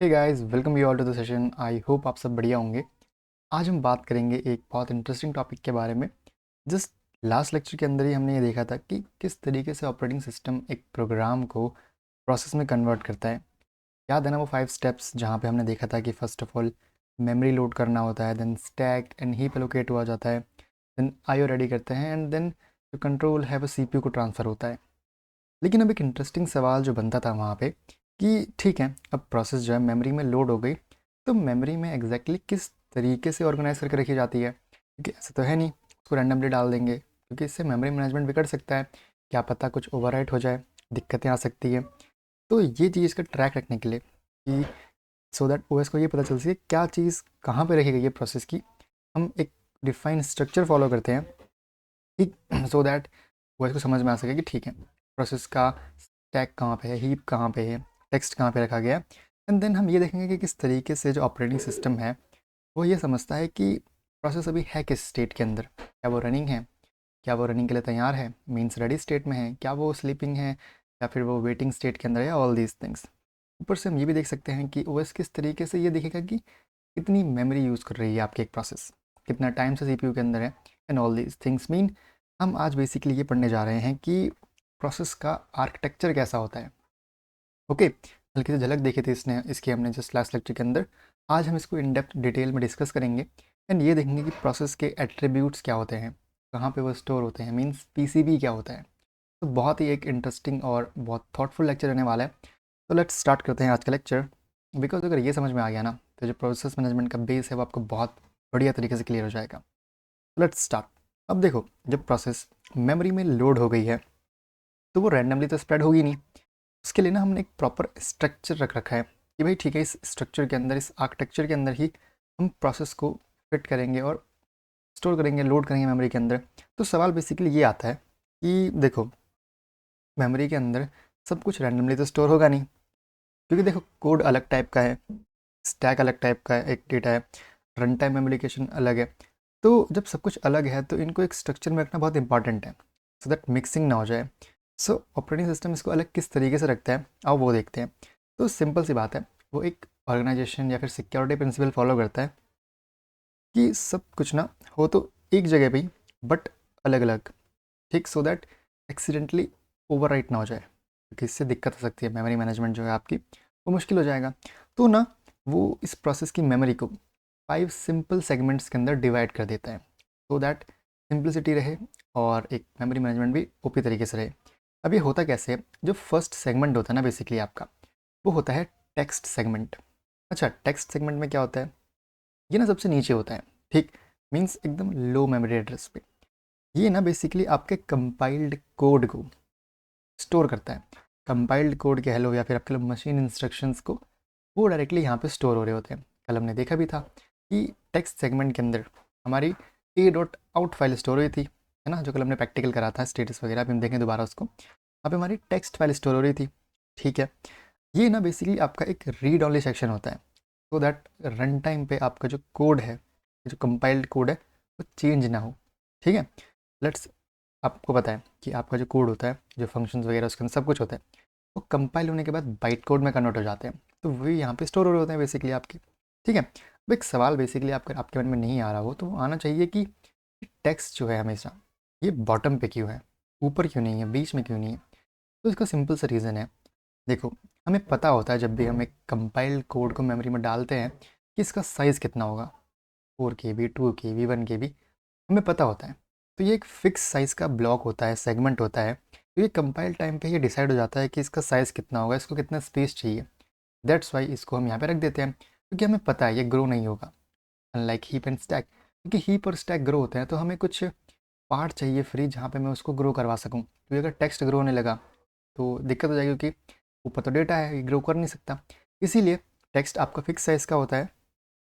Hey guys, welcome you all to the session. I hope आप सब बढ़िया होंगे। आज हम बात करेंगे एक बहुत इंटरेस्टिंग टॉपिक के बारे में। जस्ट लास्ट लेक्चर के अंदर ही हमने ये देखा था कि किस तरीके से ऑपरेटिंग सिस्टम एक प्रोग्राम को प्रोसेस में कन्वर्ट करता है। याद है ना वो 5 स्टेप्स जहाँ पे हमने देखा था कि first of all memory load करना होता है, then stack and heap allocate हुआ जाता है, देन आईओ रेडी करते हैं एंड देन जो कंट्रोल है वो सीपीयू को ट्रांसफ़र होता है। लेकिन अब एक इंटरेस्टिंग सवाल जो बनता था वहाँ पे कि ठीक है, अब प्रोसेस जो है मेमोरी में लोड हो गई, तो मेमोरी में एग्जैक्टली किस तरीके से ऑर्गेनाइज करके रखी जाती है? क्योंकि ऐसा तो है नहीं उसको रैंडमली डाल देंगे, क्योंकि इससे मेमोरी मैनेजमेंट बिगड़ सकता है। क्या पता कुछ ओवरराइट हो जाए, दिक्कतें आ सकती है। तो ये चीज़ का ट्रैक रखने के लिए कि सो दैट ओएस को ये पता चल सके क्या चीज़ कहाँ पे रखी गई है प्रोसेस की, हम एक डिफाइन स्ट्रक्चर फॉलो करते हैं ठीक सो दैट ओएस को समझ में आ सके कि ठीक है, प्रोसेस का स्टैक कहाँ पे है, हीप कहाँ पे है, टेक्स्ट कहाँ पे रखा गया है। एंड देन हम ये देखेंगे कि किस तरीके से जो ऑपरेटिंग सिस्टम है वो ये समझता है कि प्रोसेस अभी है किस स्टेट के अंदर। क्या वो रनिंग है, क्या वो रनिंग के लिए तैयार है, मीन्स रेडी स्टेट में है, क्या वो स्लीपिंग है, या फिर वो वेटिंग स्टेट के अंदर है, ऑल दीज थिंग्स। ऊपर से हम ये भी देख सकते हैं कि ओएस किस तरीके से ये देखेगा कि कितनी मेमोरी यूज़ कर रही है आपकी एक प्रोसेस, कितना टाइम से सीपीयू के अंदर है, and all these things mean हम आज बेसिकली ये पढ़ने जा रहे हैं कि प्रोसेस का आर्किटेक्चर कैसा होता है। ओके, हल्की सी झलक देखी थी इसने इसकी हमने जस्ट लास्ट लेक्चर के अंदर। आज हम इसको इन डेप्थ डिटेल में डिस्कस करेंगे एंड ये देखेंगे कि प्रोसेस के एट्रीब्यूट्स क्या होते हैं, कहाँ पे वो स्टोर होते हैं, मीन्स पीसीबी क्या होता है। तो बहुत ही एक इंटरेस्टिंग और बहुत थॉटफुल लेक्चर रहने वाला है। तो लेट्स स्टार्ट करते हैं आज का लेक्चर। बिकॉज अगर ये समझ में आ गया ना, तो जो प्रोसेस मैनेजमेंट का बेस है वो आपको बहुत बढ़िया तरीके से क्लियर हो जाएगा। Let's start. अब देखो, जब प्रोसेस मेमोरी में लोड हो गई है तो वो रैंडमली तो स्प्रेड होगी नहीं। उसके लिए ना हमने एक प्रॉपर स्ट्रक्चर रख रखा है कि भाई ठीक है, इस स्ट्रक्चर के अंदर, इस आर्किटेक्चर के अंदर ही हम प्रोसेस को फिट करेंगे और स्टोर करेंगे, लोड करेंगे मेमोरी के अंदर। तो सवाल बेसिकली ये आता है कि देखो, मेमोरी के अंदर सब कुछ रैंडमली तो स्टोर होगा नहीं, क्योंकि देखो कोड अलग टाइप का है, स्टैक अलग टाइप का है, एक डेटा है, रन टाइम मेमोरिकेशन अलग है। तो जब सब कुछ अलग है तो इनको एक स्ट्रक्चर में रखना बहुत इंपॉर्टेंट है, सो दैट मिक्सिंग ना हो जाए। सो ऑपरेटिंग सिस्टम इसको अलग किस तरीके से रखता है, आओ वो देखते हैं। तो सिंपल सी बात है, वो एक ऑर्गेनाइजेशन या फिर सिक्योरिटी प्रिंसिपल फॉलो करता है कि सब कुछ ना हो तो एक जगह पे ही, बट अलग अलग, ठीक, सो दैट एक्सीडेंटली ओवरराइट ना हो जाए, क्योंकि इससे दिक्कत हो सकती है, मेमोरी मैनेजमेंट जो है आपकी वो मुश्किल हो जाएगा। तो ना वो इस प्रोसेस की मेमोरी को 5 सिंपल सेगमेंट्स के अंदर डिवाइड कर देता है, सो दैट सिंपलिसिटी रहे और एक मेमोरी मैनेजमेंट भी ओपी तरीके से रहे। अब ये होता कैसे है, जो फर्स्ट सेगमेंट होता है ना बेसिकली आपका, वो होता है टेक्स्ट सेगमेंट। अच्छा, टेक्स्ट सेगमेंट में क्या होता है, ये ना सबसे नीचे होता है, ठीक, मीन्स एकदम लो मेमोरी एड्रेस पे। ये ना बेसिकली आपके कंपाइल्ड कोड को स्टोर करता है। कंपाइल्ड कोड कह लो या फिर आपके मशीन इंस्ट्रक्शंस को, वो डायरेक्टली यहाँ पे स्टोर हो रहे होते हैं। कल हमने देखा भी था कि टेक्स्ट सेगमेंट के अंदर हमारी ए डॉट आउट फाइल स्टोर हुई थी, है ना, जो कल हमने प्रैक्टिकल करा था स्टेटस वगैरह, अभी हम देखें दोबारा उसको। वहाँ पे हमारी टेक्स्ट फाइल स्टोर हो रही थी, ठीक है। ये ना बेसिकली आपका एक रीड ऑनली सेक्शन होता है, सो दैट रन टाइम पे आपका जो कोड है, जो कंपाइल्ड कोड है, वो चेंज ना हो, ठीक है। लेट्स, आपको पता है कि आपका जो कोड होता है, जो फंक्शंस वगैरह उसके अंदर सब कुछ होता है, वो कंपाइल होने के बाद बाइट कोड में कन्वर्ट हो जाते हैं, तो वही यहाँ पे स्टोर हो रहे होते हैं बेसिकली आपके, ठीक है। अब एक सवाल बेसिकली आपके आपके मन में नहीं आ रहा हो तो वो आना चाहिए कि टेक्स्ट जो है हमेशा ये बॉटम पे क्यों है, ऊपर क्यों नहीं है, बीच में क्यों नहीं है। तो इसका सिंपल सा रीज़न है। देखो, हमें पता होता है जब भी हम एक कंपाइल्ड कोड को मेमोरी में डालते हैं कि इसका साइज़ कितना होगा, 4 KB, 2 KB, 1 KB, हमें पता होता है। तो ये एक फ़िक्स साइज़ का ब्लॉक होता है, सेगमेंट होता है। तो ये कंपाइल टाइम पे ये डिसाइड हो जाता है कि इसका साइज़ कितना होगा, इसको कितना स्पेस चाहिए। दैट्स वाई इसको हम यहाँ पे रख देते हैं, क्योंकि हमें पता है ये ग्रो नहीं होगा, अनलाइक हीप एंड स्टैक। क्योंकि हीप और स्टैक ग्रो होते हैं तो हमें कुछ पार्ट चाहिए फ्री जहाँ पे मैं उसको ग्रो करवा सकूँ, क्योंकि अगर टेक्स्ट ग्रो होने लगा तो दिक्कत हो जाएगी, क्योंकि ऊपर तो डेटा है, ये ग्रो कर नहीं सकता। इसीलिए टेक्स्ट आपका फिक्स साइज़ का होता है,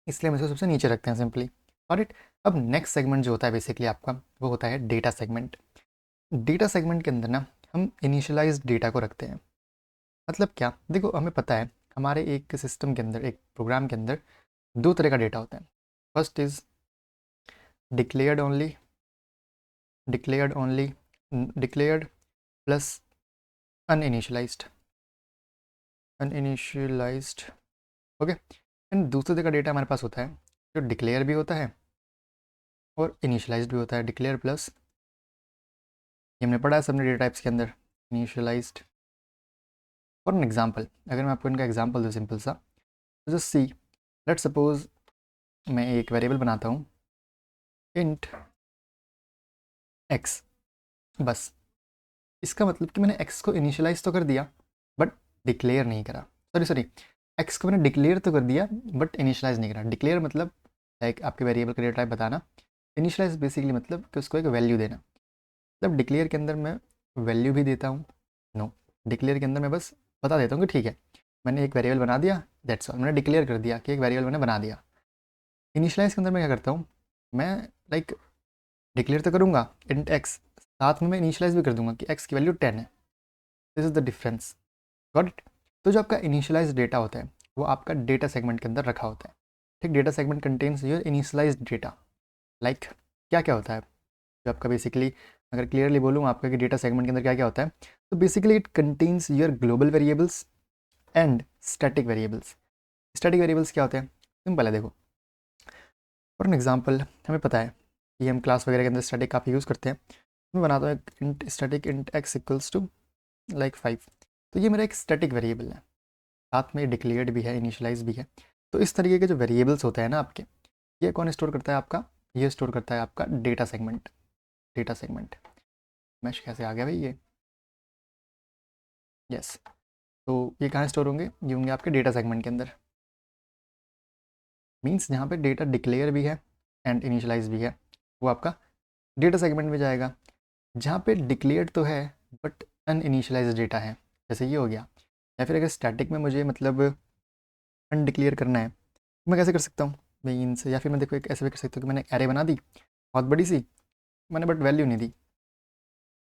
इसलिए हम इसको सबसे नीचे रखते हैं सिंपली। और इट, अब नेक्स्ट सेगमेंट जो होता है बेसिकली आपका, वो होता है डेटा सेगमेंट। डेटा सेगमेंट के अंदर ना हम इनिशियलाइज्ड डेटा को रखते हैं। मतलब क्या, देखो हमें पता है हमारे एक सिस्टम के अंदर, एक प्रोग्राम के अंदर 2 तरह का डेटा होता है। First is declared only, declared only, declared plus uninitialized, uninitialized okay. And दूसरे तरह का डेटा हमारे पास होता है जो डिक्लेयर भी होता है और इनिशियलाइज्ड भी होता है। डिक्लेयर प्लस, ये हमने पढ़ा है सबने डेटा टाइप्स के अंदर, इनिशियलाइज्ड। फॉर एन एग्जाम्पल, अगर मैं आपको इनका एग्जाम्पल दूँ सिंपल सा, जस्ट सी, लेट सपोज मैं एक वेरिएबल बनाता हूँ इंट एक्स, बस। इसका मतलब कि मैंने एक्स को इनिशियलाइज तो कर दिया बट डिक्लेयर नहीं करा। सॉरी सॉरी, एक्स को मैंने डिक्लेयर तो कर दिया बट इनिशियलाइज नहीं करा। डिक्लेयर मतलब लाइक आपके वेरिएबल का डेटा टाइप बताना, इनिशियलाइज बेसिकली मतलब कि उसको एक वैल्यू देना। मतलब डिक्लेयर के अंदर मैं वैल्यू भी देता हूँ, नो, डिक्लेयर के अंदर मैं बस बता देता हूँ कि ठीक है मैंने एक वेरिएबल बना दिया, दैट्स ऑल, मैंने डिक्लेयर कर दिया कि एक वेरिएबल मैंने बना दिया। इनिशियलाइज के अंदर मैं क्या करता हूँ, मैं लाइक डिक्लेयर तो करूँगा इंट एक्स, साथ में मैं इनिशियलाइज भी कर दूंगा कि एक्स की वैल्यू 10 है। This is the difference, got it. तो जो आपका इनिशियलाइज डेटा होता है वो आपका डेटा सेगमेंट के अंदर रखा होता है। ठीक, data segment contains your initialise data. Like क्या क्या होता है जो आपका बेसिकली, अगर क्लियरली बोलूँ आपका कि डेटा सेगमेंट के अंदर क्या क्या होता है, तो basically it contains your global variables and static variables. Static variables क्या होते हैं, सिंपल है, देखो फॉर एन एग्जाम्पल हमें पता है कि हम क्लास वगैरह के अंदर स्टैटिक काफ़ी यूज़ करते हैं। मैं बनाता हूँ एक int static int X equals to like 5, तो ये मेरा एक स्टैटिक वेरिएबल है, साथ में डिक्लेयर्ड भी है, इनिशियलाइज भी है। तो इस तरीके के जो वेरिएबल्स होते हैं ना आपके, ये कौन स्टोर करता है आपका, ये स्टोर करता है आपका डेटा सेगमेंट। डेटा सेगमेंट मैश कैसे आ गया भाई ये, यस। तो ये कहाँ स्टोर होंगे, ये होंगे आपके डेटा सेगमेंट के अंदर। मीन्स जहाँ पे डेटा डिक्लेयर भी है एंड इनिशियलाइज भी है वो आपका डेटा सेगमेंट में जाएगा। जहाँ पे डिक्लेयर्ड तो है बट अनइनिशियलाइज डेटा है, जैसे ये हो गया। या फिर अगर स्टैटिक में मुझे मतलब अनडिक्लेयर करना है, मैं कैसे कर सकता हूँ मीन्स, या फिर मैं देखो एक ऐसे भी कर सकता हूँ कि मैंने एरे बना दी बहुत बड़ी सी, मैंने बट वैल्यू नहीं दी।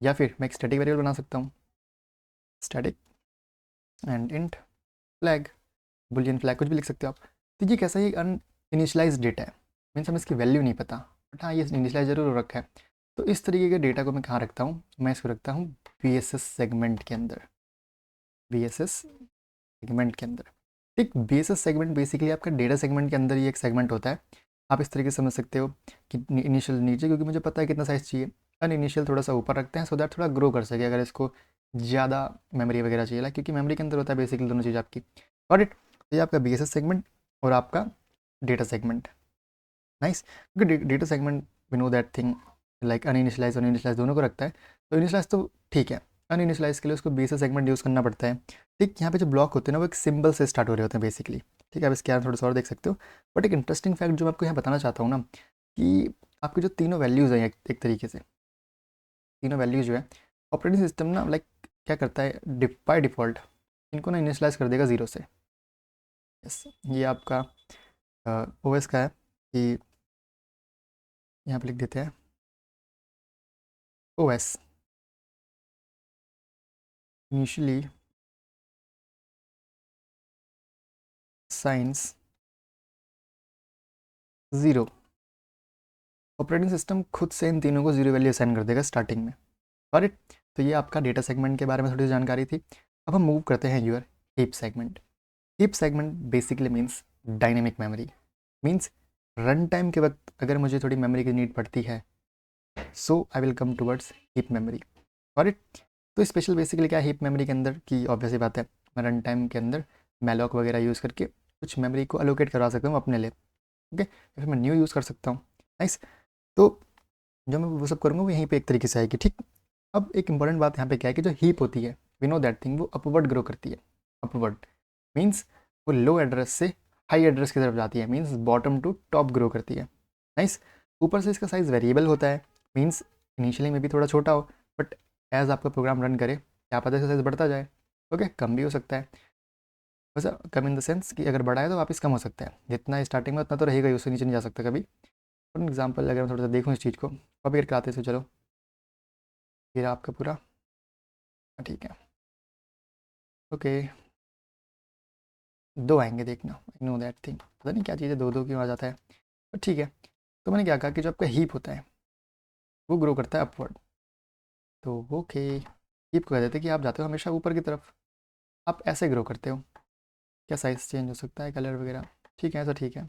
या फिर मैं एक स्टैटिक वेरिएबल बना सकता हूँ, static and int flag, Boolean flag, कुछ भी लिख सकते हो आप। तो ये कैसा, ये अन इनिशलाइज डेटा है, मीन्स हमें इसकी वैल्यू नहीं पता, बट हाँ ये इनिशलाइज जरूर हो रखा है। तो इस तरीके के डेटा को मैं कहाँ रखता हूँ, मैं इसको रखता हूँ वी एस एस सेगमेंट के अंदर। वी एस एस सेगमेंट के अंदर, ठीक। V S S segment basically आपका डेटा सेगमेंट के अंदर ही एक सेगमेंट होता है। आप इस तरीके से समझ सकते हो कि इनिशियल नीचे, क्योंकि मुझे पता है कितना साइज़ चाहिए, अन इनिशियल थोड़ा सा ऊपर रखते हैं सो दैट थोड़ा ग्रो कर सके, अगर इसको ज़्यादा मेमोरी वगैरह चाहिए, लाइक क्योंकि मेमोरी के अंदर होता है बेसिकली दोनों चीज़ आपकी। Got it. तो ये आपका बी एस एस सेगमेंट और आपका डेटा सेगमेंट, नाइस। क्योंकि data segment we know that thing like uninitialize और इनिशियलाइज दोनों को रखता है। तो इनिशियलाइज तो ठीक है, अनइनिशियलाइज के लिए उसको B S S segment use करना पड़ता है। ठीक, यहाँ पे जो ब्लॉक होते हैं ना वो एक सिंबल से स्टार्ट हो रहे होते हैं बेसिकली। ठीक है, आप इसके यहाँ थोड़ा सा और देख सकते हो। बट एक इंटरेस्टिंग फैक्ट जो मैं आपको यहाँ बताना चाहता हूँ ना, कि आपके जो तीनों वैल्यूज़ हैं एक तरीके से, तीनों वैल्यूज जो है ऑपरेटिंग सिस्टम ना लाइक क्या करता है, बाय डिफ़ॉल्ट इनको ना इनिशियलाइज कर देगा ज़ीरो से। यस, ये आपका ओ एस का है कि यहाँ पे लिख देते हैं O S initially science zero. Operating system खुद से इन तीनों को जीरो वैल्यू असाइन कर देगा स्टार्टिंग में। और इट, तो ये आपका डेटा सेगमेंट के बारे में थोड़ी सी जानकारी थी। अब हम मूव करते हैं your heap segment. Heap segment basically means dynamic memory. Means run time के वक्त अगर मुझे थोड़ी मेमोरी की नीड पड़ती है, so I will come towards heap memory. और इट, तो स्पेशल बेसिकली क्या है हीप मेमोरी के अंदर की, ऑब्वियसली बात है मैं रन टाइम के अंदर मेलॉक वगैरह यूज़ करके कुछ मेमोरी को अलोकेट करवा सकता हूँ अपने लिए। ओके, या फिर मैं न्यू यूज़ कर सकता हूँ। नाइस। तो जो मैं वो सब करूँगा वो यहीं पे एक तरीके से आएगी, ठीक। अब एक इंपॉर्टेंट बात यहाँ पे क्या है कि जो हीप होती है, वी नो दैट थिंग, वो अपवर्ड ग्रो करती है। अपवर्ड मीन्स वो लो एड्रेस से हाई एड्रेस की तरफ जाती है, means bottom to top grow करती है। नाइस। ऊपर से इसका साइज़ वेरिएबल होता है, मीन्स इनिशियली में भी थोड़ा छोटा हो, बट एज आपका प्रोग्राम रन करे क्या पता इसका साइज़ बढ़ता जाए। ओके, कम भी हो सकता है, वैसा कम इन द सेंस कि अगर बड़ा है तो वापस कम हो सकता है, जितना स्टार्टिंग में उतना तो रहेगा ही, उससे नीचे नहीं जा सकता कभी। फॉर एग्जाम्पल अगर मैं थोड़ा सा देखूँ इस चीज़ को, कॉपी करके आते हैं, चलो ये रहा आपका पूरा, हाँ, ठीक है। ओके, दो आएंगे देखना, आई नो दैट थिंग, पता नहीं क्या चीज़ है दो दो क्यों आ जाता है, पर ठीक है। तो मैंने क्या कहा कि जो आपका हीप होता है वो ग्रो करता है अपवर्ड। तो ओके, हीप को कह देते हैं कि आप जाते हो हमेशा ऊपर की तरफ, आप ऐसे ग्रो करते हो, क्या साइज़ चेंज हो सकता है, कलर वगैरह? ठीक है, ऐसा ठीक है।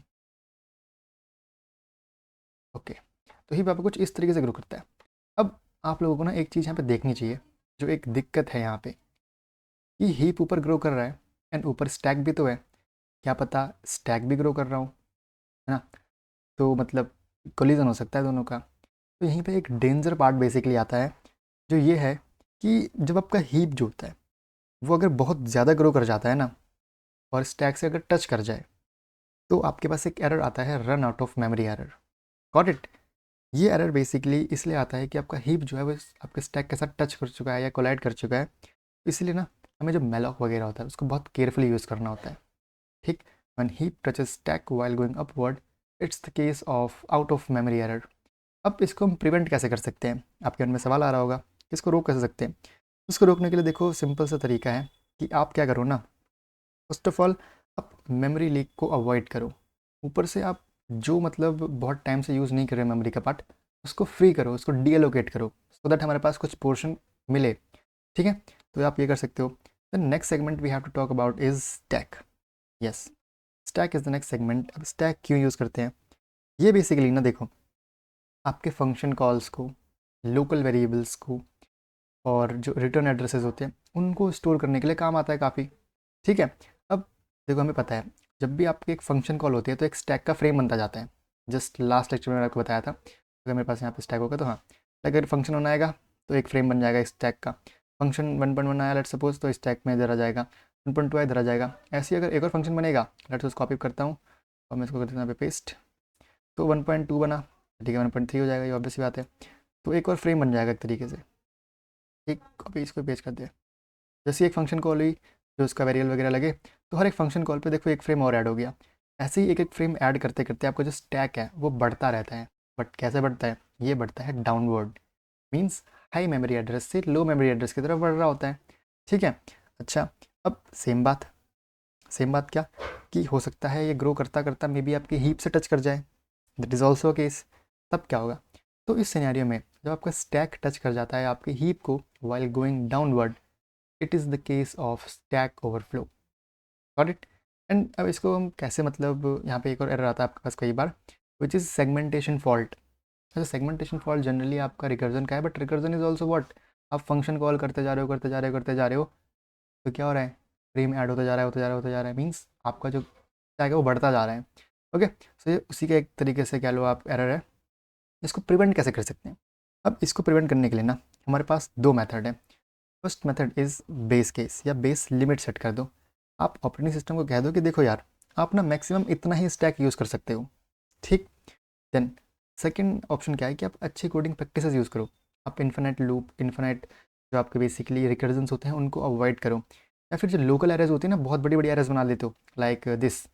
ओके, तो हीप आपको कुछ इस तरीके से ग्रो करता है। अब आप लोगों को ना एक चीज़ यहाँ पे देखनी चाहिए, जो एक दिक्कत है यहाँ पे, कि हीप ऊपर ग्रो कर रहा है एंड ऊपर स्टैक भी तो है। क्या पता स्टैक भी ग्रो कर रहा हूँ, है ना? तो मतलब कोलिजन हो सकता है दोनों का। तो यहीं पे एक डेंजर पार्ट बेसिकली आता है, जो ये है कि जब आपका हीप जो होता है वो अगर बहुत ज़्यादा ग्रो कर जाता है ना, और स्टैक से अगर टच कर जाए, तो आपके पास एक एरर आता है, run out of memory error. Got it? ये एरर बेसिकली इसलिए आता है कि आपका हीप जो है वो आपके स्टैक के साथ टच कर चुका है या कोलाइड कर चुका है। इसलिए ना हमें जो मेलॉक वगैरह होता है उसको बहुत केयरफुली यूज़ करना होता है। ठीक? When heap touches stack while going upward, it's the case of out of memory error. अब इसको हम प्रिवेंट कैसे कर सकते हैं? आपके मन में सवाल आ रहा होगा, इसको रोक कैसे सकते हैं? उसको रोकने के लिए देखो सिंपल सा तरीका है कि आप क्या करो ना, फर्स्ट ऑफ ऑल आप मेमोरी लीक को अवॉइड करो। ऊपर से आप जो मतलब बहुत टाइम से यूज़ नहीं कर रहे मेमोरी का पार्ट, उसको फ्री करो, उसको डीएलोकेट करो, सो दैट हमारे पास कुछ पोर्शन मिले। ठीक है? तो आप ये कर सकते हो। The next segment we have to talk about is stack. Yes, stack is the next segment. अब स्टैक क्यों यूज़ करते हैं? ये बेसिकली ना देखो, आपके फंक्शन कॉल्स को, लोकल वेरिएबल्स को, और जो रिटर्न एड्रेसेस होते हैं उनको स्टोर करने के लिए काम आता है काफ़ी। ठीक है? अब देखो हमें पता है, जब भी आपकी एक फंक्शन कॉल होती है तो एक स्टैक का फ्रेम बनता जाता है। जस्ट लास्ट लेक्चर में मैंने आपको बताया था, अगर मेरे पास यहाँ पे स्टैक होगा तो हाँ, अगर फंक्शन होना आएगा तो एक फ्रेम बन जाएगा स्टैक का। फंक्शन 1.1 आया लेट सपोज, तो स्टैक में इधर आ जाएगा, 1.2 इधर आ जाएगा। ऐसे ही अगर एक और फंक्शन बनेगा, लेट्स उसको कॉपी करता हूँ और मैं इसको करता हूँ यहाँ पे पेस्ट, तो 1.2 बना, ठीक है 1.3 हो जाएगा, ये ऑब्वियस सी बात है। तो एक और फ्रेम बन जाएगा एक तरीके से। एक कॉपी इसको पेस्ट कर दिया। जैसे एक फंक्शन कॉल हुई, जो उसका वेरिएबल वगैरह लगे, तो हर एक फंक्शन कॉल पे देखो एक फ्रेम और ऐड हो गया। ऐसे ही एक एक फ्रेम ऐड करते करते आपका जो स्टैक है वो बढ़ता रहता है। बट कैसे बढ़ता है? ये बढ़ता है downward, means high memory address से लो मेमोरी एड्रेस की तरफ बढ़ रहा होता है। ठीक है? अच्छा, अब सेम बात क्या, कि हो सकता है ये ग्रो करता करता मे बी आपकी हीप से टच कर जाए। That is also case. तब क्या होगा? तो इस सिनेरियो में जब आपका स्टैक टच कर जाता है आपकी हीप को while going downward, it is the case of stack overflow. Got it? And अब इसको हम कैसे, मतलब यहाँ पे एक और एरर आता है आपके पास कई बार, विच इज़ सेगमेंटेशन फॉल्ट। अच्छा, सेगमेंटेशन फॉल्ट जनरली आपका रिकर्जन का है, but recursion is also what, आप फंक्शन कॉल करते जा रहे हो करते जा रहे हो करते जा रहे हो, तो क्या हो रहा है? फ्रेम ऐड होता जा रहा है होता जा रहा है होता जा रहा है, मीन्स आपका जो स्टैक है वो बढ़ता जा रहा है। ओके, सो ये उसी का एक तरीके से कह लो आप एरर है। इसको प्रिवेंट कैसे कर सकते हैं? अब इसको प्रिवेंट करने के लिए ना हमारे पास दो मेथड है। First method is base case या बेस लिमिट सेट कर दो। आप ऑपरेटिंग सिस्टम को कह दो कि देखो यार, आप ना मैक्सिमम इतना ही स्टैक यूज़ कर सकते हो। ठीक? देन सेकंड ऑप्शन क्या है कि आप अच्छी कोडिंग प्रैक्टिसेस यूज़ करो। आप इन्फिनेट लूप, इन्फिनेट जो आपके बेसिकली रिकर्जन्स होते हैं उनको अवॉइड करो। या फिर जो लोकल एरर्स होती है ना, बहुत बड़ी बड़ी एरर्स बना लेते हो, लाइक दिस,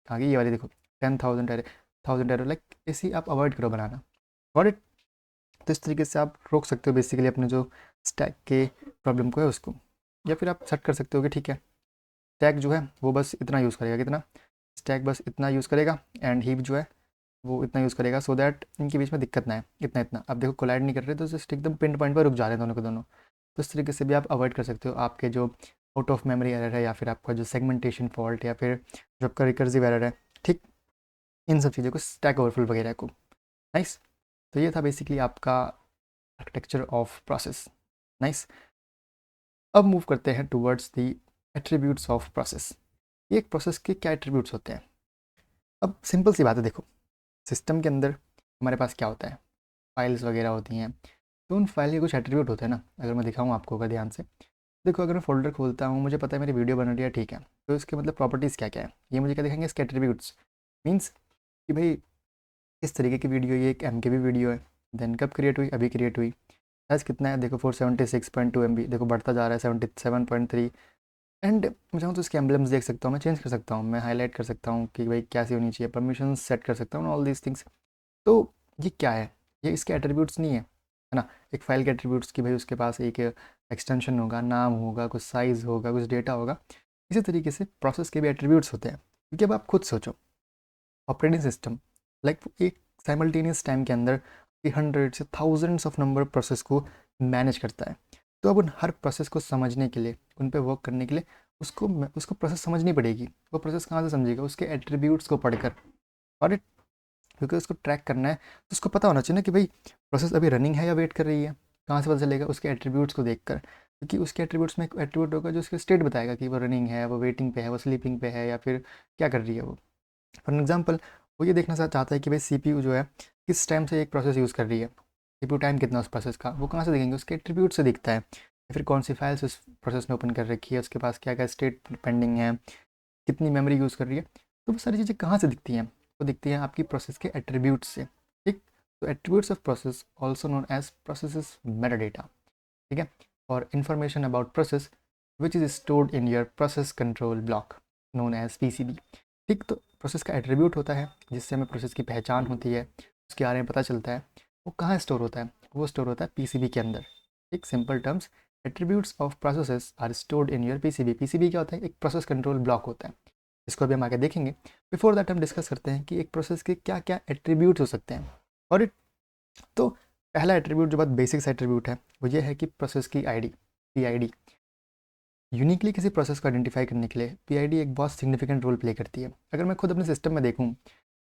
आगे ये वाली देखो, 10,000 एरर, 1000 एरर, लाइक ऐसी आप अवॉइड करो बनाना। Got it? तो इस तरीके से आप रोक सकते हो बेसिकली अपने जो स्टैक के प्रॉब्लम को है उसको। या फिर आप सेट कर सकते हो कि ठीक है, स्टैक जो है वो बस इतना यूज़ करेगा, कितना? स्टैक बस इतना यूज़ करेगा, एंड हीप जो है वो इतना यूज़ करेगा, सो दैट इनके बीच में दिक्कत ना है, इतना इतना। अब देखो कोलाइड नहीं कर रहे तो जस्ट एकदम पिन पॉइंट पर रुक जा रहे हैं दोनों के दोनों। तो इस तरीके से भी आप अवॉइड कर सकते हो आपके जो आउट ऑफ मेमोरी एरर है, या फिर आपका जो सेगमेंटेशन फॉल्ट, या फिर जो आपका रिकर्सिव एरर है। ठीक? इन सब चीज़ों को, स्टैक ओवरफ्लो वगैरह को। नाइस। तो ये था बेसिकली आपका आर्किटेक्चर ऑफ प्रोसेस। नाइस। अब मूव करते हैं towards the attributes of process. ये एक प्रोसेस के क्या एट्रीब्यूट्स होते हैं? अब सिंपल सी बात है, देखो सिस्टम के अंदर हमारे पास क्या होता है, फाइल्स वगैरह होती हैं। तो उन फाइल के कुछ एट्रीब्यूट होते हैं ना, अगर मैं दिखाऊँ आपको अगर ध्यान से, देखो अगर मैं फोल्डर खोलता हूँ, मुझे पता है मेरी वीडियो बन रही है, ठीक है, तो इसके मतलब प्रॉपर्टीज़ क्या क्या है, ये मुझे क्या दिखाएंगे, इसके एट्रीब्यूट्स। मीन्स कि भाई इस तरीके की वीडियो, ये एक MKB वीडियो है, देन कब क्रिएट हुई, अभी क्रिएट हुई, साइज़ कितना है, देखो 476.2 MB, देखो बढ़ता जा रहा है 77.3। एंड मैं चाहूँ तो इसके एम्बलम्स देख सकता हूँ, मैं चेंज कर सकता हूँ, मैं हाईलाइट कर सकता हूँ कि भाई कैसी होनी चाहिए, परमिशन सेट कर सकता हूँ, ऑल दीज थिंग्स। तो ये क्या है? ये इसके एट्रीब्यूट्स नहीं है ना? एक फाइल के एट्रीब्यूट्स की भाई उसके पास एक एक्सटेंशन होगा, नाम होगा, कुछ साइज़ होगा, कुछ डेटा होगा। इसी तरीके से प्रोसेस के भी एट्रीब्यूट्स होते हैं, क्योंकि अब आप खुद सोचो, ऑपरेटिंग सिस्टम लाइक एक साइमल्टेनियस टाइम के अंदर हंड्रेड्स या थाउजेंड्स ऑफ नंबर प्रोसेस को मैनेज करता है। तो अब उन हर प्रोसेस को समझने के लिए, उन पे वर्क करने के लिए उसको प्रोसेस समझनी पड़ेगी। वो प्रोसेस कहाँ से समझेगा? उसके एट्रीब्यूट्स को पढ़कर। और क्योंकि उसको ट्रैक करना है तो उसको पता होना चाहिए ना कि भाई प्रोसेस अभी रनिंग है या वेट कर रही है। कहाँ से पता चलेगा? उसके एट्रीब्यूट्स को देखकर, क्योंकि उसके एट्रीब्यूट्स में एक एट्रीब्यूट होगा जो उसके स्टेट बताएगा कि वो रनिंग है, वो वेटिंग पे है, वो स्लीपिंग पे है, या फिर क्या कर रही है वो। फॉर एग्जाम्पल, वो ये देखना चाहता है कि भाई सीपीयू जो है किस टाइम से एक प्रोसेस यूज़ कर रही है, सीपीयू टाइम कितना उस प्रोसेस का, वो कहाँ से देखेंगे? उसके एट्रीब्यूट से दिखता है। या फिर कौन सी फाइल्स उस प्रोसेस ने ओपन कर रखी है, उसके पास क्या क्या स्टेट पेंडिंग है, कितनी मेमोरी यूज़ कर रही है। तो वो सारी चीज़ें कहाँ से दिखती हैं? वो दिखती हैं आपकी प्रोसेस के एट्रीब्यूट्स से। ठीक, तो attributes of process also known as process meta data. ठीक है, और information about process which is stored in your process control block known as PCB. ठीक, तो प्रोसेस का एट्रीब्यूट होता है जिससे हमें प्रोसेस की पहचान होती है, उसके बारे में पता चलता है। वो कहाँ स्टोर होता है? वो स्टोर होता है पीसीबी के अंदर। एक simple terms, attributes of processes are stored in your PCB. PCB क्या होता है? एक प्रोसेस कंट्रोल ब्लॉक होता है। इसको अभी हम आगे देखेंगे। बिफोर दैट हम डिस्कस करते हैं कि एक प्रोसेस के क्या क्या एट्रीब्यूट्स हो सकते हैं। और तो पहला एट्रीब्यूट जो बहुत बेसिक्स एट्रीब्यूट है वो ये है कि प्रोसेस की आईडी, पीआईडी। यूनिकली किसी प्रोसेस को आइडेंटिफाई करने के लिए पीआईडी एक बहुत सिग्निफिकेंट रोल प्ले करती है। अगर मैं खुद अपने सिस्टम में देखूँ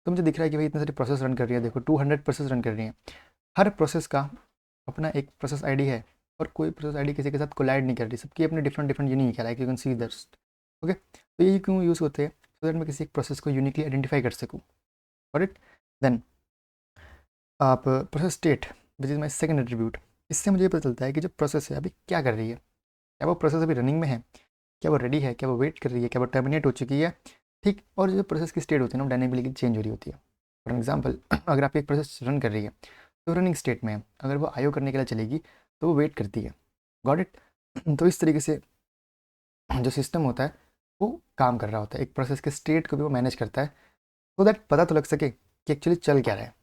तो मुझे दिख रहा है कि भाई इतने सारी प्रोसेस रन कर रही है, देखो 200 प्रोसेस रन कर रही हैं। हर प्रोसेस का अपना एक प्रोसेस आईडी है, और कोई प्रोसेस आईडी किसी के साथ कोलाइड नहीं कर रही, सबकी अपनी डिफरेंट डिफरेंट यूनिक है, like you can see that's. Okay, तो ये क्यों यूज़ होते हैं? सो दैट मैं किसी एक प्रोसेस को यूनिकली आइडेंटिफाई कर सकूँ। और देन आप process state which is my second attribute. इससे मुझे पता चलता है कि जो प्रोसेस है अभी क्या कर रही है। क्या वो प्रोसेस अभी रनिंग में है, क्या वो रेडी है, क्या वो वेट कर रही है, क्या वो टर्मिनेट हो चुकी है। ठीक, और जो प्रोसेस की स्टेट होती है ना, वो डायनेमिकली चेंज हो रही होती है। फॉर एग्जाम्पल, अगर आप एक प्रोसेस रन कर रही है तो रनिंग स्टेट में है, अगर वो आईओ करने के लिए चलेगी तो वो वेट करती है। Got it? तो इस तरीके से जो सिस्टम होता है वो काम कर रहा होता है, एक प्रोसेस के स्टेट को भी वो मैनेज करता है, सो दैट पता तो लग सके कि एक्चुअली चल क्या रहा है।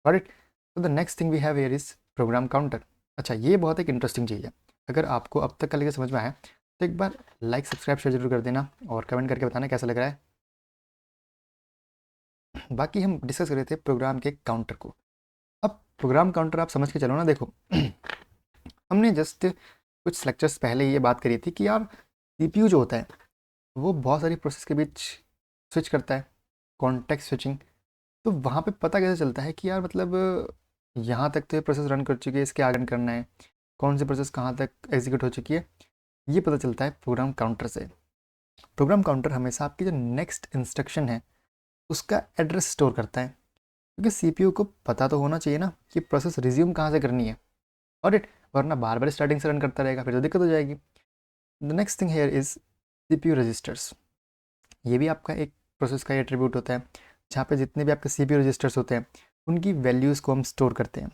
Got it? तो the next thing we have here is program counter. अच्छा, ये बहुत एक इंटरेस्टिंग चीज़ है। अगर आपको अब तक का लेके समझ में आया तो एक बार लाइक सब्सक्राइब शेयर जरूर कर देना और कमेंट करके बताना कैसा लग रहा है। बाकी हम डिस्कस कर रहे थे प्रोग्राम के काउंटर को। अब प्रोग्राम काउंटर आप समझ के चलो ना, देखो हमने जस्ट कुछ लेक्चर्स पहले ये बात करी थी कि यार सीपीयू जो होता है वो बहुत सारी प्रोसेस के बीच स्विच करता है, कॉन्टेक्स्ट स्विचिंग। तो वहाँ पे पता कैसे चलता है कि यार मतलब यहाँ तक तो ये प्रोसेस रन कर चुकी है, इसके आगे रन करना है, कौन सी प्रोसेस कहाँ तक एग्जीक्यूट हो चुकी है, ये पता चलता है प्रोग्राम काउंटर से। प्रोग्राम काउंटर हमेशा आपकी जो नेक्स्ट इंस्ट्रक्शन है उसका एड्रेस स्टोर करता है, क्योंकि सीपीयू को पता तो होना चाहिए ना कि प्रोसेस रिज्यूम कहाँ से करनी है। और वरना बार बार स्टार्टिंग से रन करता रहेगा, फिर तो दिक्कत हो जाएगी। The next thing here is CPU registers. ये भी आपका एक प्रोसेस का एट्रीब्यूट होता है, जहाँ पे जितने भी आपके सीपीयू रजिस्टर्स होते हैं उनकी वैल्यूज़ को हम स्टोर करते हैं।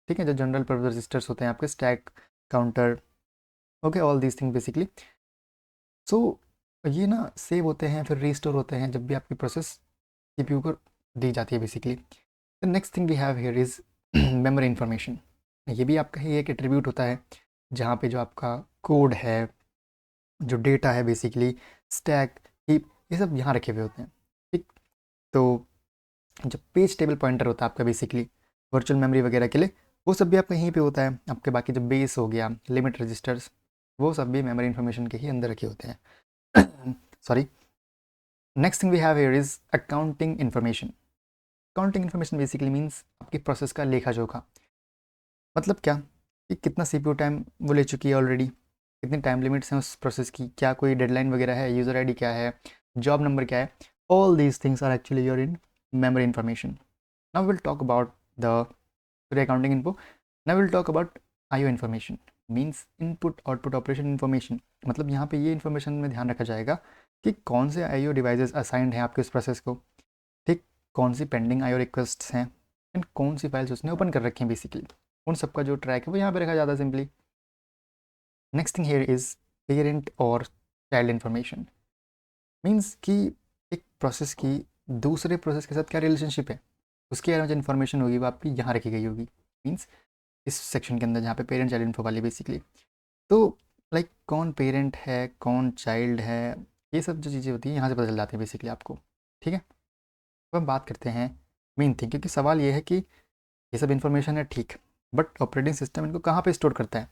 ठीक है, जो जनरल पर्पस रजिस्टर्स होते हैं आपके, stack, counter, okay, all these thing basically. So ये ना सेव होते हैं फिर रीस्टोर होते हैं जब भी आपकी प्रोसेस सीपीयू को दी जाती है basically. The next thing we have here is memory information. ये भी आपका ही एक एट्रीब्यूट होता है, जहाँ पे जो आपका कोड है, जो डेटा है बेसिकली, स्टैक, हीप, ये सब यहाँ रखे हुए होते हैं। ठीक, तो जो पेज टेबल पॉइंटर होता है आपका बेसिकली वर्चुअल मेमोरी वगैरह के लिए, वो सब भी आपका यहीं पे होता है। आपके बाकी जो बेस हो गया, लिमिट रजिस्टर्स, वो सब भी मेमोरी इन्फॉर्मेशन के ही अंदर रखे होते हैं। Sorry. Next thing we have here is accounting information. Accounting information basically means आपकी प्रोसेस का लेखा जोखा। मतलब क्या कि कितना सीपीयू टाइम वो ले चुकी है ऑलरेडी, कितनी टाइम लिमिट्स हैं उस प्रोसेस की, क्या कोई डेडलाइन वगैरह है, यूज़र आईडी क्या है, जॉब नंबर क्या है। All these things are actually your in memory information. Now will talk about the accounting info. Now we'll talk about IO information, means input output operation information. मतलब यहाँ पे ये information में ध्यान रखा जाएगा कि कौन से आईओ डिवाइसेस असाइंड हैं आपके उस प्रोसेस को, ठीक, कौन सी पेंडिंग आईओ रिक्वेस्ट्स हैं, एंड कौन सी फाइल्स उसने ओपन कर रखी हैं बेसिकली। उन सबका जो ट्रैक है वो यहाँ पे रखा जाता है simply. Next thing here is parent और चाइल्ड इन्फॉर्मेशन। मीन्स कि एक प्रोसेस की दूसरे प्रोसेस के साथ क्या रिलेशनशिप है, उसके बारे में जो इन्फॉर्मेशन होगी वो आपकी यहाँ रखी गई होगी। मीन्स इस सेक्शन के अंदर जहाँ पे पेरेंट चाइल्ड इन्फो वाली बेसिकली। तो लाइक कौन पेरेंट है, कौन चाइल्ड है, ये सब जो चीज़ें होती हैं यहाँ से पता चल जाती है बेसिकली आपको। ठीक है, तो हम बात करते हैं मेन थिंग, क्योंकि सवाल ये है कि ये सब इन्फॉर्मेशन है ठीक, बट ऑपरेटिंग सिस्टम इनको कहाँ पे स्टोर करता है,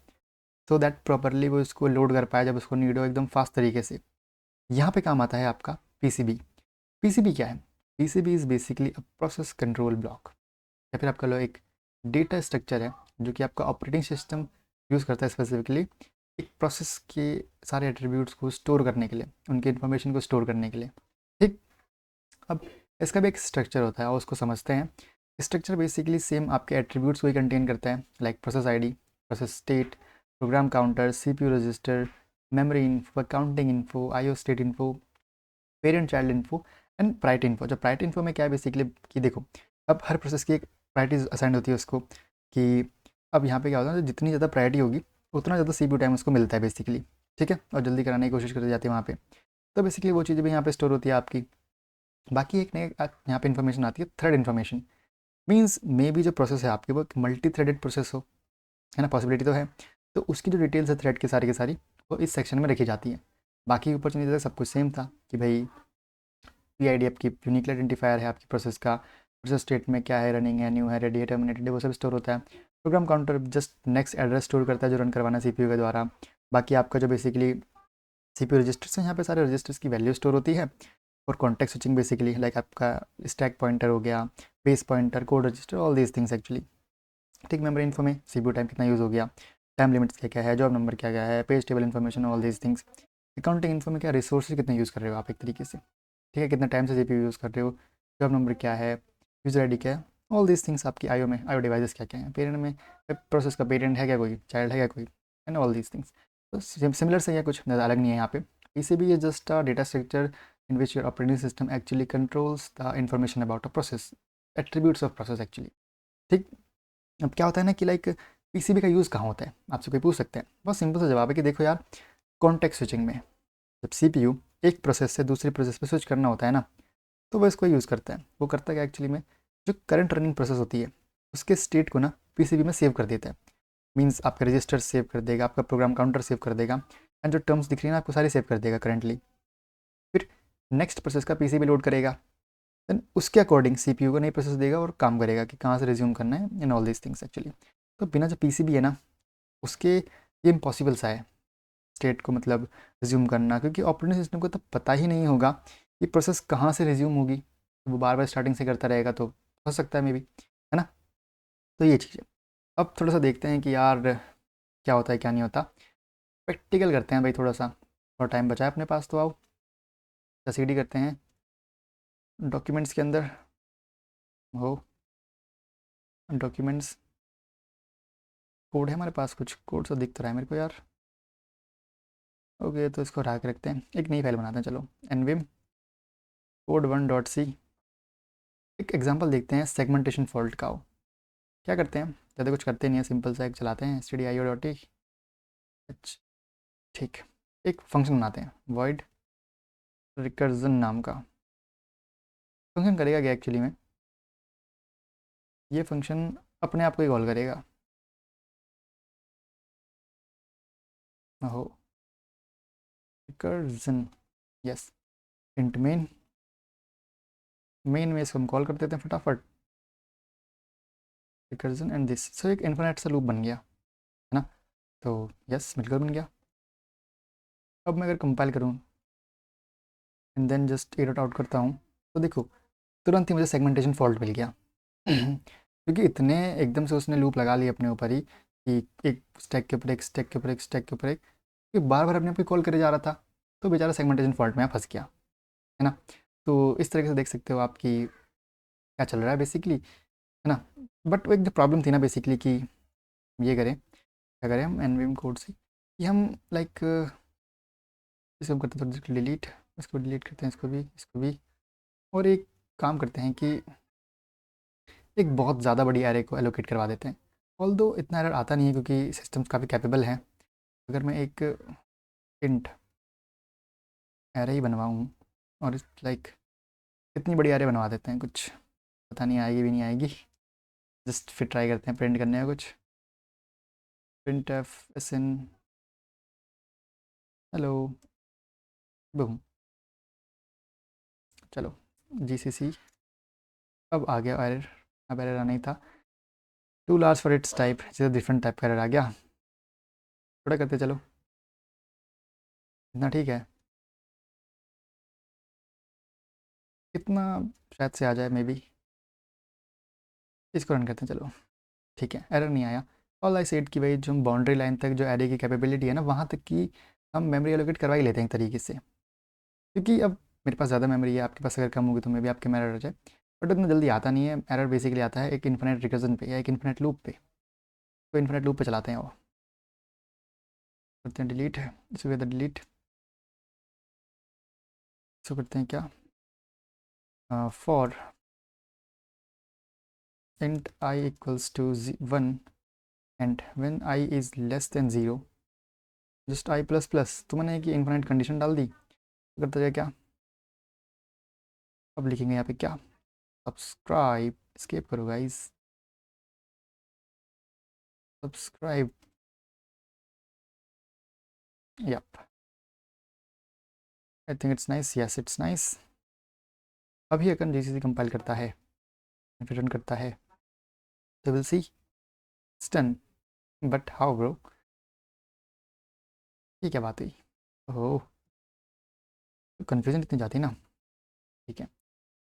सो दैट प्रॉपरली वो इसको लोड कर पाए जब उसको नीड हो एकदम फास्ट तरीके से। यहाँ पे काम आता है आपका पीसीबी। पीसीबी क्या है? PCB is basically a process control block, या फिर आपका लो एक डेटा स्ट्रक्चर है जो कि आपका ऑपरेटिंग सिस्टम यूज़ करता है स्पेसिफिकली एक प्रोसेस के सारे एट्रीब्यूट्स को स्टोर करने के लिए, उनके इन्फॉर्मेशन को स्टोर करने के लिए। ठीक, अब इसका भी एक स्ट्रक्चर होता है और उसको समझते हैं। स्ट्रक्चर बेसिकली सेम आपके एट्रीब्यूट्स को ही कंटेन करता है, like process ID, process state, program counter, CPU register, memory info, counting info, IO state info, parent child info and प्राइट info. जो प्राइट इन्फो में क्या है बेसिकली कि देखो, अब हर प्रोसेस की एक प्रायोरिटी असाइन होती है उसको, कि अब यहाँ पे क्या होता है, जितनी ज़्यादा प्रायोरिटी होगी उतना ज़्यादा सीपीयू टाइम उसको मिलता है बेसिकली। ठीक है, और जल्दी कराने की कोशिश करते जाती है वहाँ पे। तो बेसिकली वो चीज़ें भी यहाँ पे स्टोर होती है आपकी। बाकी एक नई यहाँ पे इन्फॉर्मेशन आती है, thread information. Means may be जो प्रोसेस है आपकी वो मल्टी थ्रेडेड प्रोसेस हो, है ना, पॉसिबिलिटी तो है। तो उसकी जो डिटेल्स है थ्रेड की सारी वो इस सेक्शन में रखी जाती है। बाकी ऊपर नीचे तक सब कुछ सेम था कि भाई पीआईडी आपकी यूनिक आइडेंटिफायर है आपकी प्रोसेस का, प्रोसेस स्टेट में क्या है, रनिंग है, न्यू है, रेडी है, टर्मिनेटेड है, वो सब स्टोर होता है। Program counter just next address store करता है जो रन करवाना है सीपीयू के द्वारा। बाकी आपका जो बेसिकली सीपीयू रजिस्टर्स हैं, यहाँ पे सारे रजिस्टर्स की वैल्यू स्टोर होती है। और कॉन्टेक्स्ट स्विचिंग बेसिकली लाइक आपका स्टैक पॉइंटर हो गया, base pointer, code register, all these things actually. ठीक, मेमोरी इन्फो में सीपीयू टाइम कितना यूज़ हो गया, टाइम लिमिट्स क्या क्या है, जॉब नंबर क्या क्या है, page table information, all these things. Accounting info में क्या, रिसोर्सेज कितने यूज़ कर रहे हो आप एक तरीके से। ठीक है, कितना टाइम से सीपीयू यूज़ कर रहे हो, जॉब नंबर क्या है, यूज़र आईडी क्या है, ऑल दीज थिंग्स। आपकी आईओ में आईओ डिवाइसेस क्या क्या हैं, पेरेंट में प्रोसेस का पेरेंट है क्या कोई, चाइल्ड है क्या कोई, एंड ऑल दीज थिंग्स। तो सिमिलर से है, कुछ ज़्यादा अलग नहीं है यहाँ पे। PCB is just a data structure in which your operating system actually controls the information about a process, attributes of process actually. ठीक, अब क्या होता है ना कि लाइक पीसीबी का यूज़ कहाँ होता है, आपसे कोई पूछ सकते हैं। बहुत सिंपल सा जवाब है कि देखो यार, कॉन्टेक्स्ट स्विचिंग में जब सीपीयू एक प्रोसेस से दूसरी प्रोसेस पे स्विच करना होता है ना, तो वो इसको यूज़ करता है। वो करता है क्या एक्चुअली में, जो करंट रनिंग प्रोसेस होती है उसके स्टेट को ना पीसीबी में सेव कर देता है। मीन्स आपका रजिस्टर सेव कर देगा, आपका प्रोग्राम काउंटर सेव कर देगा, एंड जो टर्म्स दिख रही है ना आपको सारी सेव कर देगा करंटली। फिर नेक्स्ट प्रोसेस का पीसीबी लोड करेगा, देन उसके अकॉर्डिंग सीपीयू को नई प्रोसेस देगा और काम करेगा कि कहाँ से रिज्यूम करना है, in all these things actually. तो बिना जो पीसीबी है ना उसके ये इम्पॉसिबल सा है स्टेट को मतलब रिज्यूम करना, क्योंकि ऑपरेटिंग सिस्टम को तो पता ही नहीं होगा कि प्रोसेस कहाँ से रिज्यूम होगी। तो वो बार बार स्टार्टिंग से करता रहेगा तो हो सकता है मे बी, है ना। तो ये चीज़ है। अब थोड़ा सा देखते हैं कि यार क्या होता है क्या नहीं होता, प्रैक्टिकल करते हैं भाई थोड़ा सा, और टाइम बचा है अपने पास तो आओ सीडी करते हैं डॉक्यूमेंट्स के अंदर। हो डॉक्यूमेंट्स, कोड है हमारे पास, कुछ कोड सा दिख तो रहा है मेरे को यार। ओके, तो इसको हटा के रखते हैं, एक नई फाइल बनाते हैं चलो, nvim code1.c। एक एग्जांपल देखते हैं सेगमेंटेशन फॉल्ट का। क्या करते हैं, ज़्यादा कुछ करते नहीं है, सिंपल सा एक चलाते हैं stdio.h। ठीक, एक फंक्शन बनाते हैं void recursion नाम का। फंक्शन करेगा क्या एक्चुअली में, ये फंक्शन अपने आप को ही कॉल करेगा। हो recursion, yes, int main, main में इसको हम कॉल कर देते हैं फटाफट, recursion एंड दिस। सो एक इन्फिनिट सा लूप बन गया, है ना। तो यस, मिलकर बन गया। अब मैं अगर कंपाइल करूँ and then just error out करता हूँ, तो देखो तुरंत ही मुझे सेगमेंटेशन फॉल्ट मिल गया। क्योंकि इतने एकदम से उसने लूप लगा लिया अपने ऊपर ही कि एक स्टैक के ऊपर एक, स्टैक के ऊपर एक, स्टैक के ऊपर एक, कि बार बार अपने आप को कॉल करे जा रहा था। तो बेचारा सेगमेंटेशन फॉल्ट में फंस गया, है ना। तो इस तरीके से देख सकते हो आप कि क्या चल रहा है बेसिकली, है ना। बट वो एक जो प्रॉब्लम थी ना बेसिकली कि ये करें, क्या करें हम एनवीएम कोड से कि हम लाइक इसको हम करते हैं थोड़ा डिलीट, इसको डिलीट करते हैं, इसको भी। और एक काम करते हैं कि एक बहुत ज़्यादा बड़ी एरे को एलोकेट करवा देते हैं। ऑल दो इतना एरर आता नहीं है क्योंकि सिस्टम्स काफ़ी कैपेबल हैं। अगर मैं एक इंट एरे ही बनवाऊँ और लाइक इतनी बड़ी एरे बनवा देते हैं, कुछ पता नहीं आएगी भी नहीं आएगी। जस्ट फिर ट्राई करते हैं प्रिंट करने का कुछ, printf s n hello boom. चलो जी सी सी, अब आ गया एरर। अब एरर आना ही था, too large for its type, जैसे डिफरेंट टाइप का एरर आ गया। थोड़ा करते चलो, इतना ठीक है। इतना शायद से आ जाए मे बी। इसको रन करते हैं चलो। ठीक है, एरर नहीं आया। ऑल आई सेड कि भाई जो हम बाउंड्री लाइन तक जो एरे की कैपेबिलिटी है ना, वहाँ तक की हम मेमोरी एलोकेट करवा ही लेते हैं एक तरीके से, क्योंकि अब मेरे पास ज़्यादा मेमोरी है, आपके पास अगर कम होगी तो मे भी आपके में एरर हो जाए। बट उतना जल्दी आता नहीं है एरर, बेसिकली आता है एक इन्फिनेट रिकर्जन पे या एक इन्फिनेट लूप पे। तो इन्फिनेट लूप पे चलाते हैं वो, करते हैं डिलीट है, इसको कहते हैं डिलीट। इसको करते हैं क्या, for int I equals to 1 and when I is less than 0 just I plus plus. तो मैंने कि इन्फिनिट कंडीशन डाल दी, तो करता जाए क्या, अब लिखेंगे यहाँ पे क्या, सब्सक्राइब, स्केप करो guys, subscribe, yup, I think it's nice, yes it's nice. अभी अगर जीसीसी कंपाइल करता है, फिर रन करता है, तो will see stun, but how bro, ये क्या बात हुई, ओह कन्फ्यूजन इतनी जाती ना। ठीक है,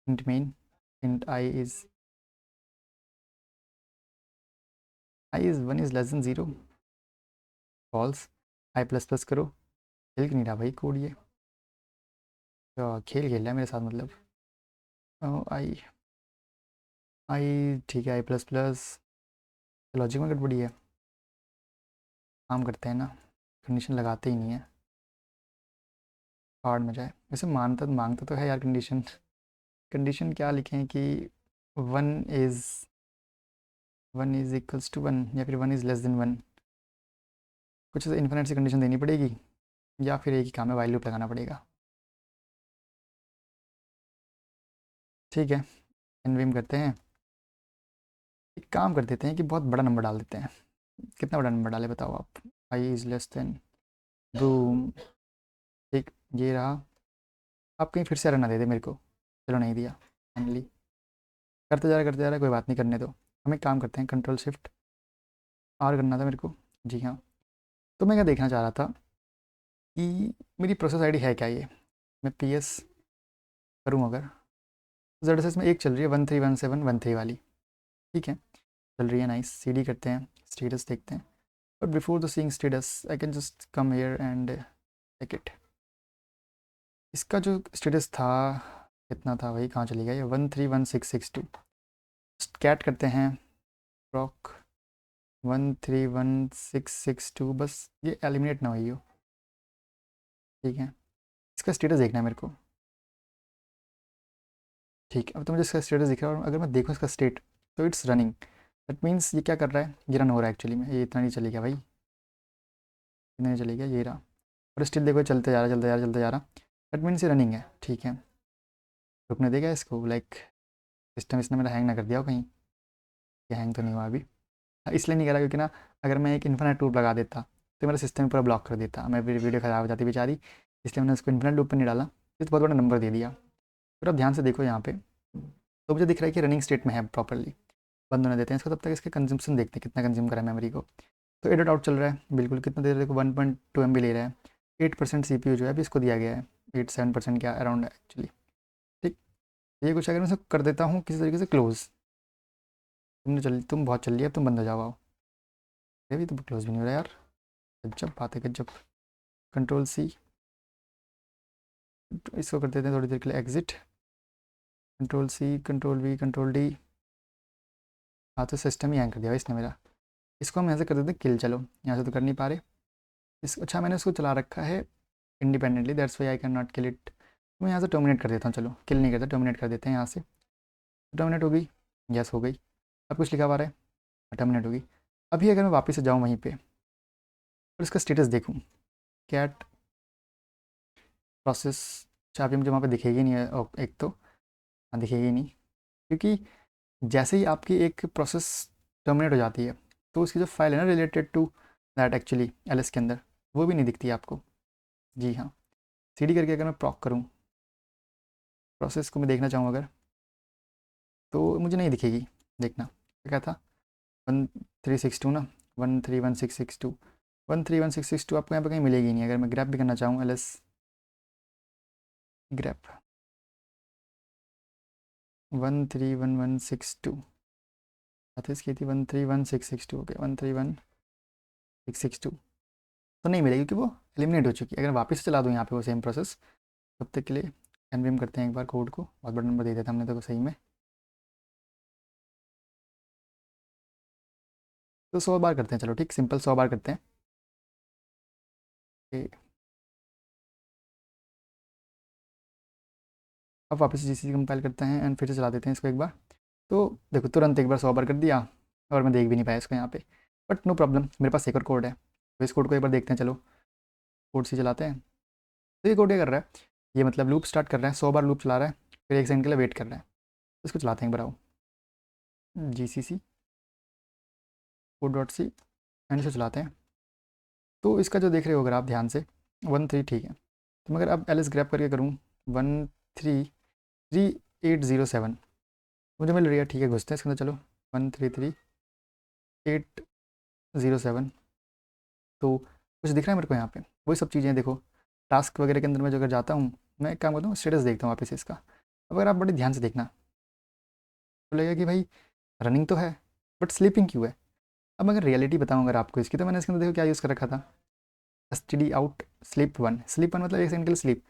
int main, int i is 1 is less than 0, false, i plus plus करो। खेल क्यों नहीं रहा भाई कोड ये, तो खेल खेल रहा है मेरे साथ मतलब। आई आई ठीक है, आई प्लस प्लस, लॉजिक में गड़बड़ी है, काम करते हैं ना, कंडीशन लगाते ही नहीं है, हार्ड में जाए। वैसे मानता मांगता तो है यार कंडीशन, कंडीशन क्या लिखें कि one is, one is equals to one या फिर one is less than one, कुछ ऐसे इन्फिनिट सी कंडीशन देनी पड़ेगी, या फिर एक ही काम है वाइल लूप लगाना पड़ेगा। ठीक है, एनवीम करते हैं, एक काम कर देते हैं कि बहुत बड़ा नंबर डाल देते हैं। कितना बड़ा नंबर डाले बताओ आप, I is less then, boom, एक ये रहा। आप कहीं फिर से एरर ना दे दे मेरे को, चलो नहीं दिया फाइनली, करते जा रहा है, कोई बात नहीं, करने दो। हम एक काम करते हैं, कंट्रोल शिफ्ट आर करना था मेरे को, जी हाँ। तो मैं क्या देखना चाह रहा था कि मेरी प्रोसेस आईडी है क्या ये, मैं पी एस करूँ अगर, जेड एस एस में एक चल रही है 131713 वाली, ठीक है चल रही है, नाइस। सी डी करते हैं, स्टेटस देखते हैं, but before the seeing status I can just come here and check it. इसका जो स्टेटस था कितना था भाई, कहाँ चली गया ये, 131662। कैट करते हैं प्रॉक 131662, बस ये एलिमिनेट ना हुई हो, ठीक है। इसका स्टेटस देखना है मेरे को, ठीक है। अब तो मुझे इसका स्टेटस दिख रहा है, और अगर मैं देखूँ इसका स्टेट, तो इट्स रनिंग, दैट मीन्स ये क्या कर रहा है, ये रन हो रहा है एक्चुअली में, ये इतना नहीं चलेगा भाई, इतना नहीं चलेगा, ये रहा। और स्टिल देखो चलते जा रहा, चलते जा रहा, चलते जा रहा, दैट मीन्स ये रनिंग है, ठीक है। रुकने देगा इसको, लाइक सिस्टम इसने मेरा हैंग ना कर दिया हो कहीं, ये हैंग तो नहीं हुआ अभी, इसलिए नहीं करा क्योंकि ना, अगर मैं एक इन्फिनिट लूप लगा देता तो मेरा सिस्टम पूरा ब्लॉक कर देता, मैं वीडियो ख़राब हो जाती बेचारी, इसलिए मैंने उसको इन्फिनिट लूप पर नहीं डाला। इस बहुत बड़ा नंबर दे दिया। फिर अब ध्यान से देखो यहाँ पे, तो मुझे दिख रहा है कि रनिंग स्टेट में है प्रॉपरली, बंद होने देते हैं इसको, तब तक इसके कंजम्पशन देखते हैं कितना कंज्यूम करा है मेमोरी को। तो एडिट आउट चल रहा है बिल्कुल, कितना दे रहा है देखो, 1.2 MB ले रहा है, 8% CPU जो है अभी इसको दिया गया है, 87% क्या अराउंड है एक्चुअली, ठीक। ये कुछ अगर मैं इसको कर देता हूँ किसी तरीके से क्लोज, तुम बहुत चल लिया, अब तुम बंद हो जाओ आओ। ये भी तो क्लोज भी नहीं हो रहा यार, गजब बात है गजब। कंट्रोल सी, इसको कर देते हैं थोड़ी देर के लिए exit, control C, control V, control D. हाँ तो सिस्टम ही हैंग कर दिया भाई इसने मेरा। इसको हम यहाँ से कर देते हैं किल, चलो यहाँ से तो कर नहीं पा रहे। इस अच्छा मैंने उसको चला रखा है independently, that's why I can not kill it. मैं यहाँ से टर्मिनेट कर देता हूँ, चलो किल नहीं करता, टर्मिनेट कर देते हैं यहाँ से। टर्मिनेट हो गई, यस हो गई, अब कुछ लिखा हुआ है, टर्मिनेट होगी। अभी अगर मैं वापस से जाऊँ वहीं पे और इसका स्टेटस देखूँ, कैट प्रोसेस, चाबी मुझे वहाँ पे दिखेगी नहीं है, एक तो हाँ दिखेगी नहीं, क्योंकि जैसे ही आपकी एक प्रोसेस टर्मिनेट हो जाती है, तो उसकी जो फाइल है ना related to that actually LS के अंदर, वो भी नहीं दिखती है आपको। जी हाँ, सीडी करके अगर मैं प्रॉक करूँ, प्रोसेस को मैं देखना चाहूँ अगर, तो मुझे नहीं दिखेगी, देखना क्या था, 1362 ना, 131662, 131662 आपको यहाँ पे कहीं मिलेगी नहीं। अगर मैं ग्रैप भी करना चाहूँ एलएस ग्रैप, 131162 मैथ्स की थी 131662 ओके 131662 तो नहीं मिलेगी क्योंकि वो एलिमिनेट हो चुकी है। अगर वापस से चला दूँ यहाँ पे वो सेम प्रोसेस तब तक के लिए कन्फर्म करते हैं एक बार कोड को। बहुत बड़ा नंबर दे दिया था हमने तो सही में। तो 100 बार करते हैं, चलो ठीक, सिंपल 100 बार करते हैं। अब वापस जी सी कंपाइल करते हैं एंड फिर से चला देते हैं इसको एक बार। तो देखो तुरंत एक बार 100 बार कर दिया और मैं देख भी नहीं पाया इसको यहाँ पे, बट नो प्रॉब्लम, मेरे पास एक और कोड है। तो इस कोड को एक बार देखते हैं, चलो कोड सी चलाते हैं। तो ये कोड क्या कर रहा है, ये मतलब लूप स्टार्ट कर रहा है, 100 बार लूप चला रहा है, फिर 1 सेकंड के लिए वेट कर रहा है। तो इसको चलाते हैं एक बार, आओ G C C code dot C and इसे चलाते हैं। तो इसका जो देख रहे हो अगर आप ध्यान से 13 ठीक है। तो मैं अगर अब एल एस ग्रैप करके करूँ 133807 मुझे मिल रही है, ठीक है घुसते हैं इसके अंदर, चलो 133807। तो कुछ दिख रहा है मेरे को यहाँ पे, वही सब चीज़ें देखो टास्क वगैरह के अंदर मैं जो अगर जाता हूँ, मैं एक काम करता हूँ स्टेटस देखता हूँ वापस इसका। अब अगर आप बड़े ध्यान से देखना तो लगेगा कि भाई रनिंग तो है बट स्लीपिंग क्यों है। अब अगर रियलिटी बताऊँ अगर आपको इसकी, तो मैंने इसके अंदर देखो क्या यूज़ कर रखा था, S T D out sleep one मतलब 1 सेकंड के लिए स्लीप।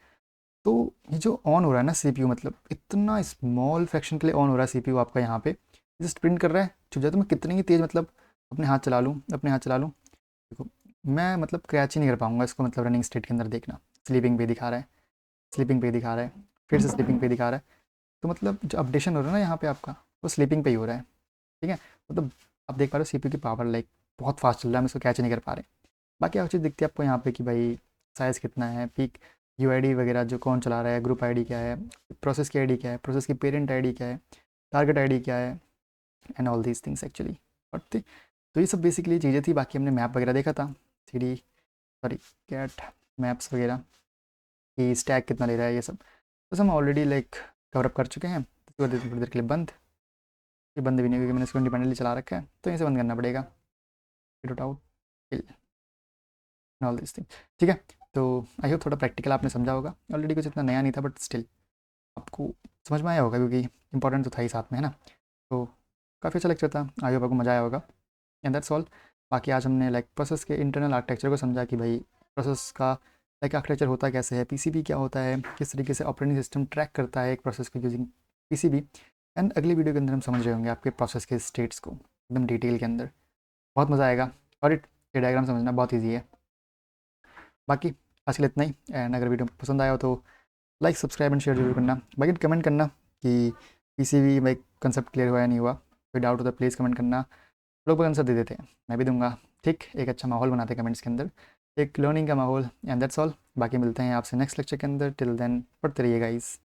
तो ये जो ऑन हो रहा है ना सीपीयू, मतलब इतना स्मॉल फ्रैक्शन के लिए ऑन हो रहा है सीपीयू आपका यहाँ पे, जस्ट प्रिंट कर रहा है छुप जाए। तो मैं कितनी ही तेज़ मतलब अपने हाथ चला लूँ, देखो मैं मतलब क्रैच ही नहीं कर पाऊंगा इसको, मतलब रनिंग स्टेट के अंदर देखना स्लीपिंग पे दिखा रहा है, स्लीपिंग पे दिखा रहा है, फिर से स्लीपिंग पे दिखा रहा है। तो मतलब जो अपडेशन हो रहा है ना यहाँ पे आपका, वो स्लीपिंग पे ही हो रहा है। ठीक है, मतलब आप देख पा रहे हो सीपीयू की पावर लाइक बहुत फास्ट चल रहा है, हम इसको कैच नहीं कर पा रहे। बाकी और चीज़ दिखती है आपको यहाँ पे कि भाई साइज़ कितना है, पीक यूआईडी वगैरह जो कौन चला रहा है, ग्रुप आईडी क्या है, प्रोसेस की आईडी क्या है, प्रोसेस की पेरेंट आईडी क्या है, टारगेट आईडी क्या है, and all these things actually. But तो ये सब बेसिकली चीज़ें थी। बाकी हमने मैप वगैरह देखा था, three D sorry cat maps वगैरह कि स्टैक कितना ले रहा है, ये सब बस हम ऑलरेडी लाइक कवर अप कर चुके हैं। तो इसको थोड़ी देर के लिए बंद, ये बंद भी नहीं क्योंकि मैंने इसको इंडिपेंडेंटली चला रखा है, तो इसे बंद करना पड़ेगा। It out all this thing, ठीक है। तो आई होप थोड़ा प्रैक्टिकल आपने समझा होगा, ऑलरेडी कुछ इतना नया नहीं था बट स्टिल आपको समझ में आया होगा क्योंकि इंपॉर्टेंट तो था ही साथ में, है ना। तो काफ़ी अच्छा लेक्चर था, आई होप आपको मज़ा आया होगा एंड दैट्स ऑल। बाकी आज हमने लाइक प्रोसेस के इंटरनल आर्किटेक्चर को समझा कि भाई प्रोसेस का लाइक आर्किटेक्चर होता कैसे है, पीसीबी क्या होता है, किस तरीके से ऑपरेटिंग सिस्टम ट्रैक करता है एक प्रोसेस को यूजिंग पीसीबी। एंड अगली वीडियो के अंदर हम समझ रहे होंगे आपके प्रोसेस के स्टेट्स को एकदम डिटेल के अंदर, बहुत मज़ा आएगा। और ये डायग्राम समझना बहुत ईजी है। बाकी आज के लिए इतना ही, एंड अगर वीडियो पसंद आया हो तो लाइक सब्सक्राइब एंड शेयर जरूर करना। बाकी कमेंट करना कि पीसीबी में कंसेप्ट क्लियर हुआ या नहीं हुआ, कोई डाउट हो तो प्लीज़ कमेंट करना, लोग आंसर दे देते हैं, मैं भी दूंगा। ठीक, एक अच्छा माहौल बनाते हैं कमेंट्स के अंदर, एक लर्निंग का माहौल एंड दैट्स ऑल। बाकी मिलते हैं आपसे नेक्स्ट लेक्चर के अंदर, टिल देन पढ़ते रहिए गाइस।